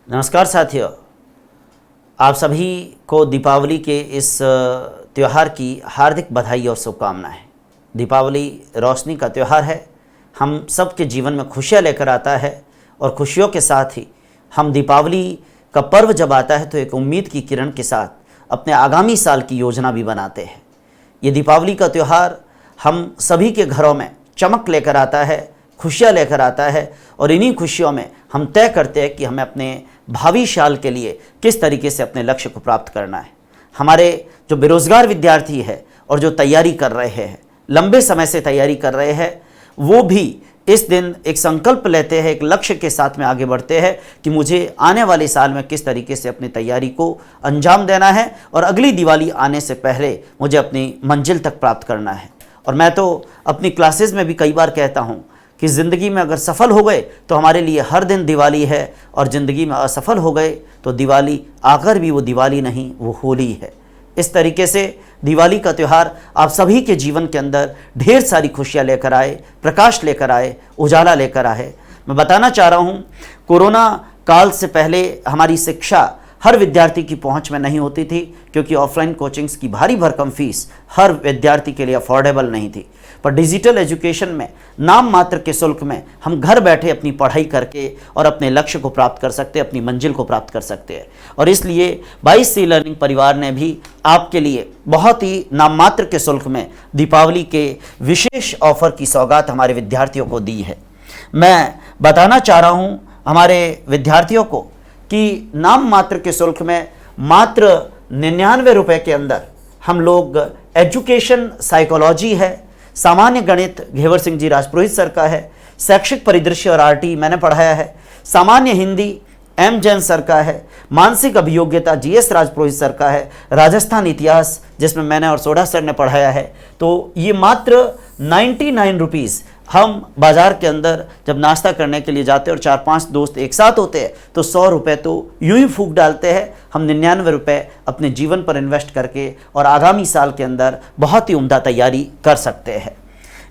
नमस्कार साथियों, आप सभी को दीपावली के इस त्यौहार की हार्दिक बधाई और शुभकामनाएं। दीपावली रोशनी का त्यौहार है, हम सबके जीवन में खुशियां लेकर आता है और खुशियों के साथ ही हम दीपावली का पर्व जब आता है तो एक उम्मीद की किरण के साथ अपने आगामी साल की योजना भी बनाते हैं। ये दीपावली का त्यौहार हम सभी के घरों में चमक लेकर आता है, खुशियाँ लेकर आता है और इन्हीं खुशियों में हम तय करते हैं कि हमें अपने भावी साल के लिए किस तरीके से अपने लक्ष्य को प्राप्त करना है। हमारे जो बेरोजगार विद्यार्थी है और जो तैयारी कर रहे हैं, लंबे समय से तैयारी कर रहे हैं, वो भी इस दिन एक संकल्प लेते हैं, एक लक्ष्य के साथ में आगे बढ़ते हैं कि मुझे आने वाले साल में किस तरीके से अपनी तैयारी को अंजाम देना है और अगली दिवाली आने से पहले मुझे अपनी मंजिल तक प्राप्त करना है। और मैं तो अपनी क्लासेस में भी कई बार कहता हूँ कि ज़िंदगी में अगर सफल हो गए तो हमारे लिए हर दिन दिवाली है, और ज़िंदगी में असफल हो गए तो दिवाली आकर भी वो दिवाली नहीं, वो होली है। इस तरीके से दिवाली का त्यौहार आप सभी के जीवन के अंदर ढेर सारी खुशियाँ लेकर आए, प्रकाश लेकर आए, उजाला लेकर आए। मैं बताना चाह रहा हूँ, कोरोना काल से पहले हमारी शिक्षा हर विद्यार्थी की पहुंच में नहीं होती थी, क्योंकि ऑफलाइन कोचिंग्स की भारी भरकम फीस हर विद्यार्थी के लिए अफोर्डेबल नहीं थी। पर डिजिटल एजुकेशन में नाम मात्र के शुल्क में हम घर बैठे अपनी पढ़ाई करके और अपने लक्ष्य को प्राप्त कर सकते हैं, अपनी मंजिल को प्राप्त कर सकते हैं। और इसलिए 22C लर्निंग परिवार ने भी आपके लिए बहुत ही नाम मात्र के शुल्क में दीपावली के विशेष ऑफर की सौगात हमारे विद्यार्थियों को दी है। मैं बताना चाह रहा हूँ हमारे विद्यार्थियों को कि नाम मात्र के शुल्क में मात्र 99 रुपये के अंदर हम लोग एजुकेशन साइकोलॉजी है, सामान्य गणित घेवर सिंह जी राजपुरोहित सर का है, शैक्षिक परिदृश्य और आरटी मैंने पढ़ाया है, सामान्य हिंदी एम जैन सर का है, मानसिक अभियोग्यता जीएस राजपुरोहित सर का है, राजस्थान इतिहास जिसमें मैंने और सोढ़ा सर ने पढ़ाया है। तो ये मात्र 99 रुपीज़ हम बाज़ार के अंदर जब नाश्ता करने के लिए जाते हैं और 4-5 दोस्त एक साथ होते हैं तो 100 रुपये तो यूं ही फूंक डालते हैं। हम 99 रुपये अपने जीवन पर इन्वेस्ट करके और आगामी साल के अंदर बहुत ही उम्दा तैयारी कर सकते हैं।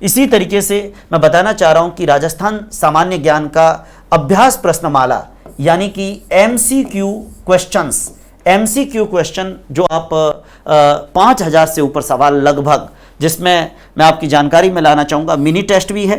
इसी तरीके से मैं बताना चाह रहा हूं कि राजस्थान सामान्य ज्ञान का अभ्यास प्रश्नमाला यानी कि MCQ क्वेश्चंस, MCQ क्वेश्चन जो आप 5000 से ऊपर सवाल लगभग, जिसमें मैं आपकी जानकारी में लाना चाहूँगा, मिनी टेस्ट भी है,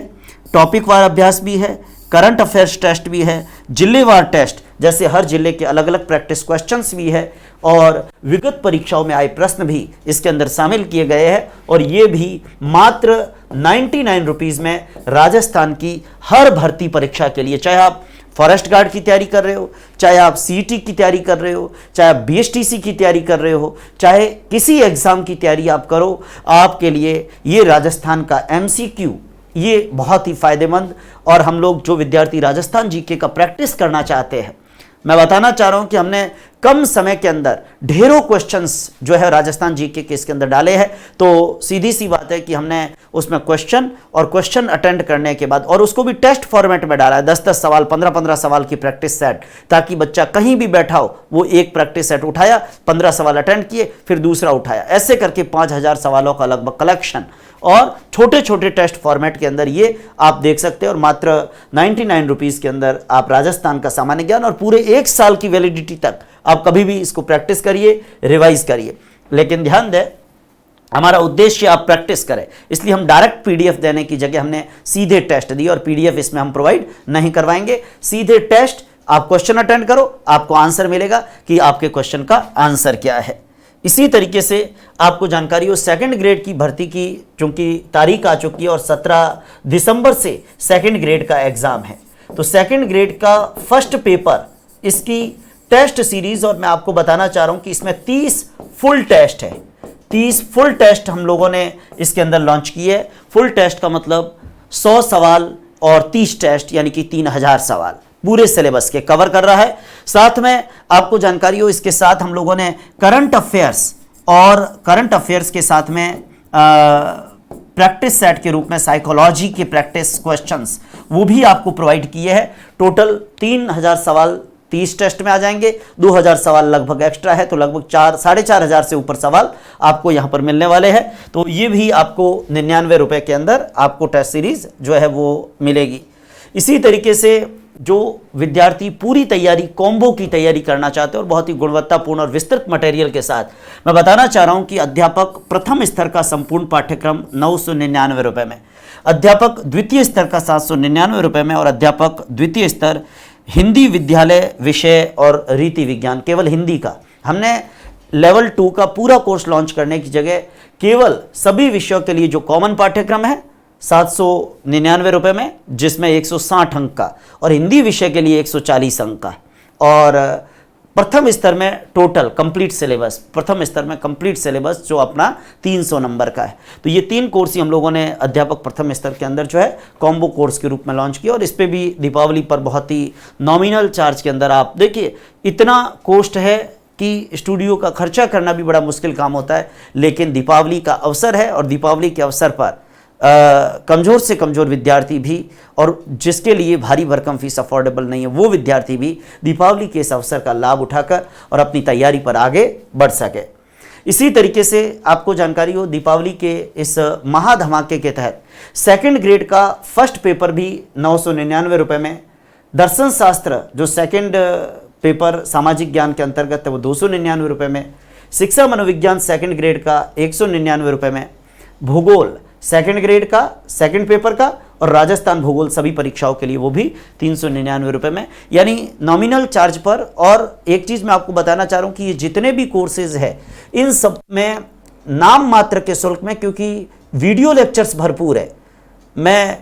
टॉपिक वार अभ्यास भी है, करंट अफेयर्स टेस्ट भी है, जिलेवार टेस्ट जैसे हर जिले के अलग अलग प्रैक्टिस क्वेश्चंस भी है, और विगत परीक्षाओं में आए प्रश्न भी इसके अंदर शामिल किए गए हैं। और ये भी मात्र 99 रुपीज़ में राजस्थान की हर भर्ती परीक्षा के लिए, चाहे आप फॉरेस्ट गार्ड की तैयारी कर रहे हो, चाहे आप सीईटी की तैयारी कर रहे हो, चाहे आप बीएसटीसी की तैयारी कर रहे हो, चाहे किसी एग्ज़ाम की तैयारी आप करो, आपके लिए ये राजस्थान का MCQ ये बहुत ही फ़ायदेमंद। और हम लोग जो विद्यार्थी राजस्थान जीके का प्रैक्टिस करना चाहते हैं, मैं बताना चाह रहा हूं कि हमने कम समय के अंदर ढेरों क्वेश्चंस जो है राजस्थान जीके के इसके अंदर डाले हैं। तो सीधी सी बात है कि हमने उसमें क्वेश्चन अटेंड करने के बाद और उसको भी टेस्ट फॉर्मेट में डाला है, 10-10 सवाल, 15-15 सवाल की प्रैक्टिस सेट, ताकि बच्चा कहीं भी बैठा हो वो एक प्रैक्टिस सेट उठाया, 15 सवाल अटेंड किए, फिर दूसरा उठाया, ऐसे करके 5000 सवालों का लगभग कलेक्शन और छोटे छोटे टेस्ट फॉर्मेट के अंदर ये आप देख सकते हैं। और मात्र 99 रुपीज़ के अंदर आप राजस्थान का सामान्य ज्ञान और पूरे 1 साल की वैलिडिटी तक आप कभी भी इसको प्रैक्टिस करिए, रिवाइज करिए। लेकिन ध्यान दें, हमारा उद्देश्य आप प्रैक्टिस करें, इसलिए हम डायरेक्ट PDF देने की जगह हमने सीधे टेस्ट दी, और PDF इसमें हम प्रोवाइड नहीं करवाएंगे। सीधे टेस्ट, आप क्वेश्चन अटेंड करो, आपको आंसर मिलेगा कि आपके क्वेश्चन का आंसर क्या है। इसी तरीके से आपको जानकारी हो, सेकंड ग्रेड की भर्ती की चूंकि तारीख आ चुकी है और 17 दिसंबर से सेकंड ग्रेड का एग्जाम है, तो सेकंड ग्रेड का फर्स्ट पेपर इसकी टेस्ट सीरीज, और मैं आपको बताना चाह रहा हूं कि इसमें 30 फुल टेस्ट है। 30 फुल टेस्ट हम लोगों ने इसके अंदर लॉन्च किए। फुल टेस्ट का मतलब 100 सवाल और 30 टेस्ट यानी कि 3000 सवाल पूरे सिलेबस के कवर कर रहा है। साथ में आपको जानकारी हो, इसके साथ हम लोगों ने करंट अफेयर्स और करंट अफेयर्स के साथ में प्रैक्टिस सेट के रूप में साइकोलॉजी के प्रैक्टिस क्वेश्चंस वो भी आपको प्रोवाइड किए हैं। टोटल 3000 सवाल 30 टेस्ट में आ जाएंगे, 2000 सवाल लगभग एक्स्ट्रा है, तो लगभग 4,500 से ऊपर सवाल आपको यहाँ पर मिलने वाले हैं। तो ये भी आपको 99 रुपये के अंदर आपको टेस्ट सीरीज जो है वो मिलेगी। इसी तरीके से जो विद्यार्थी पूरी तैयारी कॉम्बो की तैयारी करना चाहते हैं और बहुत ही गुणवत्तापूर्ण और विस्तृत मटेरियल के साथ, मैं बताना चाह रहा हूं कि अध्यापक प्रथम स्तर का संपूर्ण पाठ्यक्रम 999 रुपये में, अध्यापक द्वितीय स्तर का 799 रुपये में और अध्यापक द्वितीय स्तर हिंदी विद्यालय विषय और रीति विज्ञान, केवल हिंदी का हमने लेवल 2 का पूरा कोर्स लॉन्च करने की जगह केवल सभी विषयों के लिए जो कॉमन पाठ्यक्रम है 799 रुपये में, जिसमें 160 अंक का, और हिंदी विषय के लिए 140 अंक का, और प्रथम स्तर में टोटल कंप्लीट सिलेबस, प्रथम स्तर में कंप्लीट सिलेबस जो अपना 300 नंबर का है। तो ये 3 कोर्स ही हम लोगों ने अध्यापक प्रथम स्तर के अंदर जो है कॉम्बो कोर्स के रूप में लॉन्च किया, और इस पर भी दीपावली पर बहुत ही नॉमिनल चार्ज के अंदर, आप देखिए इतना कॉस्ट है कि स्टूडियो का खर्चा करना भी बड़ा मुश्किल काम होता है, लेकिन दीपावली का अवसर है और दीपावली के अवसर पर कमज़ोर से कमज़ोर विद्यार्थी भी, और जिसके लिए भारी भरकम फीस अफोर्डेबल नहीं है, वो विद्यार्थी भी दीपावली के इस अवसर का लाभ उठाकर और अपनी तैयारी पर आगे बढ़ सके। इसी तरीके से आपको जानकारी हो, दीपावली के इस महाधमाके के तहत सेकंड ग्रेड का फर्स्ट पेपर भी 999 रुपये में, दर्शन शास्त्र जो सेकंड पेपर सामाजिक ज्ञान के अंतर्गत है वो 299 रुपये में, शिक्षा मनोविज्ञान सेकंड ग्रेड का 199 रुपये में, भूगोल सेकंड ग्रेड का सेकंड पेपर का और राजस्थान भूगोल सभी परीक्षाओं के लिए वो भी 399 रुपये में, यानी नॉमिनल चार्ज पर। और एक चीज़ मैं आपको बताना चाह रहा हूँ कि ये जितने भी कोर्सेज है इन सब में नाम मात्र के शुल्क में, क्योंकि वीडियो लेक्चर्स भरपूर है। मैं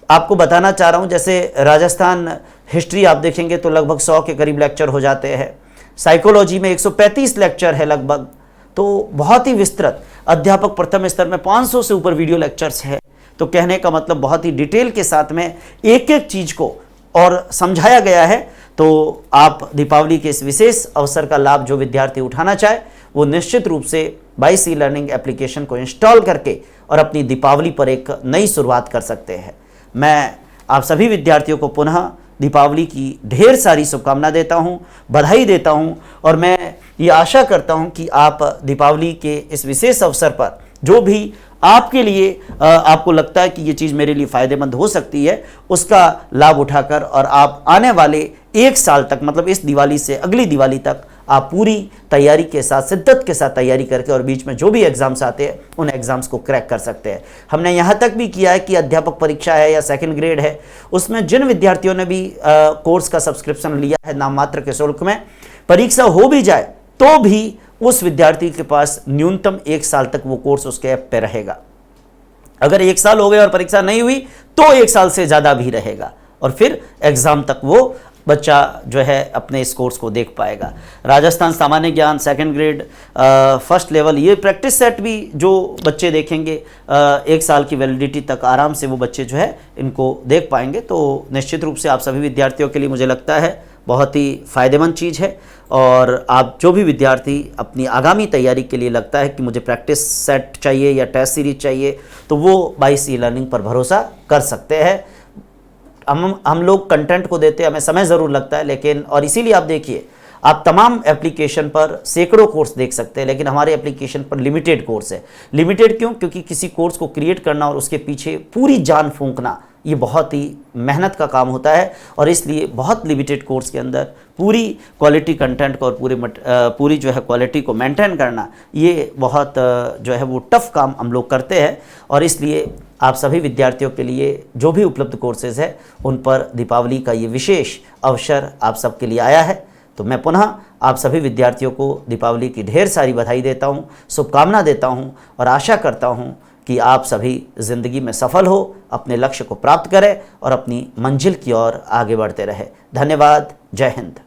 आपको बताना चाह रहा हूँ, जैसे राजस्थान हिस्ट्री आप देखेंगे तो लगभग 100 के करीब लेक्चर हो जाते हैं, साइकोलॉजी में 135 लेक्चर है लगभग, तो बहुत ही विस्तृत। अध्यापक प्रथम स्तर में 500 से ऊपर वीडियो लेक्चर्स है, तो कहने का मतलब बहुत ही डिटेल के साथ में एक एक चीज़ को और समझाया गया है। तो आप दीपावली के इस विशेष अवसर का लाभ जो विद्यार्थी उठाना चाहे वो निश्चित रूप से बाईस ई लर्निंग एप्लीकेशन को इंस्टॉल करके और अपनी दीपावली पर एक नई शुरुआत कर सकते हैं। मैं आप सभी विद्यार्थियों को पुनः दीपावली की ढेर सारी शुभकामना देता हूं, बधाई देता हूं, और मैं ये आशा करता हूं कि आप दीपावली के इस विशेष अवसर पर जो भी आपके लिए आपको लगता है कि ये चीज़ मेरे लिए फ़ायदेमंद हो सकती है, उसका लाभ उठाकर और आप आने वाले 1 साल तक, मतलब इस दिवाली से अगली दिवाली तक, आप पूरी तैयारी के साथ, शिद्दत के साथ तैयारी करके और बीच में जो भी एग्ज़ाम्स आते हैं उन एग्ज़ाम्स को क्रैक कर सकते हैं। हमने यहाँ तक भी किया है कि अध्यापक परीक्षा है या सेकंड ग्रेड है, उसमें जिन विद्यार्थियों ने भी कोर्स का सब्सक्रिप्शन लिया है नाम मात्र के शुल्क में, परीक्षा हो भी जाए तो भी उस विद्यार्थी के पास न्यूनतम 1 साल तक वो कोर्स उसके ऐप पे रहेगा। अगर 1 साल हो गए और परीक्षा नहीं हुई तो 1 साल से ज़्यादा भी रहेगा, और फिर एग्ज़ाम तक वो बच्चा जो है अपने इस कोर्स को देख पाएगा। राजस्थान सामान्य ज्ञान सेकंड ग्रेड फर्स्ट लेवल, ये प्रैक्टिस सेट भी जो बच्चे देखेंगे 1 साल की वैलिडिटी तक आराम से वो बच्चे जो है इनको देख पाएंगे। तो निश्चित रूप से आप सभी विद्यार्थियों के लिए मुझे लगता है बहुत ही फ़ायदेमंद चीज़ है। और आप जो भी विद्यार्थी अपनी आगामी तैयारी के लिए लगता है कि मुझे प्रैक्टिस सेट चाहिए या टेस्ट सीरीज चाहिए, तो वो बाईस ई लर्निंग पर भरोसा कर सकते हैं। हम लोग कंटेंट को देते हैं, हमें समय ज़रूर लगता है, लेकिन और इसीलिए आप देखिए, आप तमाम एप्लीकेशन पर सैकड़ों कोर्स देख सकते हैं, लेकिन हमारे एप्लीकेशन पर लिमिटेड कोर्स है। लिमिटेड क्यों? क्योंकि किसी कोर्स को क्रिएट करना और उसके पीछे पूरी जान फूंकना ये बहुत ही मेहनत का काम होता है, और इसलिए बहुत लिमिटेड कोर्स के अंदर पूरी क्वालिटी कंटेंट को और पूरी जो है क्वालिटी को मेंटेन करना ये बहुत जो है वो टफ़ काम हम लोग करते हैं। और इसलिए आप सभी विद्यार्थियों के लिए जो भी उपलब्ध कोर्सेज़ है उन पर दीपावली का ये विशेष अवसर आप सबके लिए आया है। तो मैं पुनः आप सभी विद्यार्थियों को दीपावली की ढेर सारी बधाई देता हूँ, शुभकामना देता हूँ, और आशा करता हूँ कि आप सभी ज़िंदगी में सफल हो, अपने लक्ष्य को प्राप्त करें और अपनी मंजिल की ओर आगे बढ़ते रहें। धन्यवाद। जय हिंद।